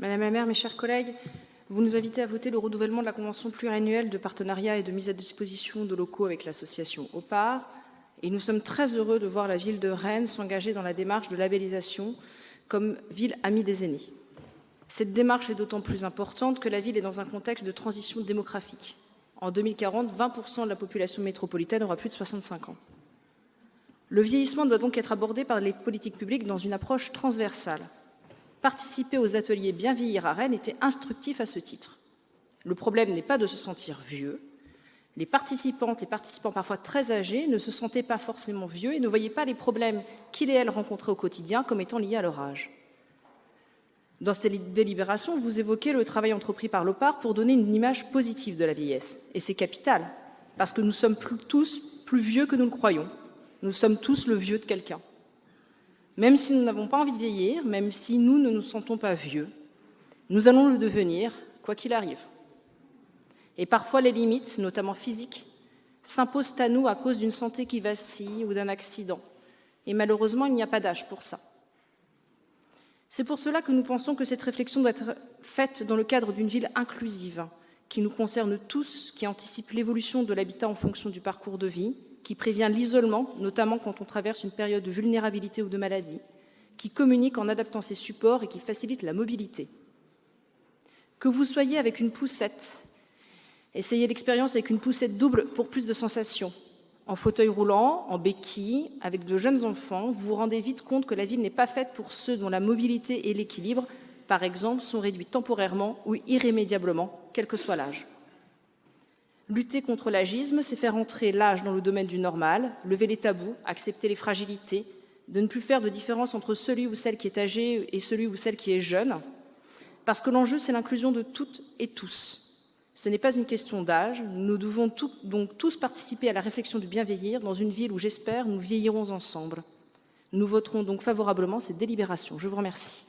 Madame la maire, mes chers collègues, vous nous invitez à voter le renouvellement de la convention pluriannuelle de partenariat et de mise à disposition de locaux avec l'association OPAR. Et nous sommes très heureux de voir la ville de Rennes s'engager dans la démarche de labellisation comme ville amie des aînés. Cette démarche est d'autant plus importante que la ville est dans un contexte de transition démographique. En 2040, 20% de la population métropolitaine aura plus de 65 ans. Le vieillissement doit donc être abordé par les politiques publiques dans une approche transversale. Participer aux ateliers Bien vieillir à Rennes était instructif à ce titre. Le problème n'est pas de se sentir vieux. Les participantes et participants parfois très âgés ne se sentaient pas forcément vieux et ne voyaient pas les problèmes qu'ils et elles rencontraient au quotidien comme étant liés à leur âge. Dans cette délibération, vous évoquez le travail entrepris par l'OPAR pour donner une image positive de la vieillesse. Et c'est capital, parce que nous sommes tous plus vieux que nous le croyons. Nous sommes tous le vieux de quelqu'un. Même si nous n'avons pas envie de vieillir, même si nous ne nous sentons pas vieux, nous allons le devenir, quoi qu'il arrive. Et parfois, les limites, notamment physiques, s'imposent à nous à cause d'une santé qui vacille ou d'un accident. Et malheureusement, il n'y a pas d'âge pour ça. C'est pour cela que nous pensons que cette réflexion doit être faite dans le cadre d'une ville inclusive, qui nous concerne tous, qui anticipe l'évolution de l'habitat en fonction du parcours de vie, qui prévient l'isolement, notamment quand on traverse une période de vulnérabilité ou de maladie, qui communique en adaptant ses supports et qui facilite la mobilité. Que vous soyez avec une poussette, essayez l'expérience avec une poussette double pour plus de sensations. En fauteuil roulant, en béquille, avec de jeunes enfants, vous vous rendez vite compte que la ville n'est pas faite pour ceux dont la mobilité et l'équilibre, par exemple, sont réduits temporairement ou irrémédiablement, quel que soit l'âge. Lutter contre l'agisme, c'est faire entrer l'âge dans le domaine du normal, lever les tabous, accepter les fragilités, de ne plus faire de différence entre celui ou celle qui est âgé et celui ou celle qui est jeune, parce que l'enjeu, c'est l'inclusion de toutes et tous. Ce n'est pas une question d'âge, nous devons donc tous participer à la réflexion du bien vieillir dans une ville où, j'espère, nous vieillirons ensemble. Nous voterons donc favorablement cette délibération. Je vous remercie.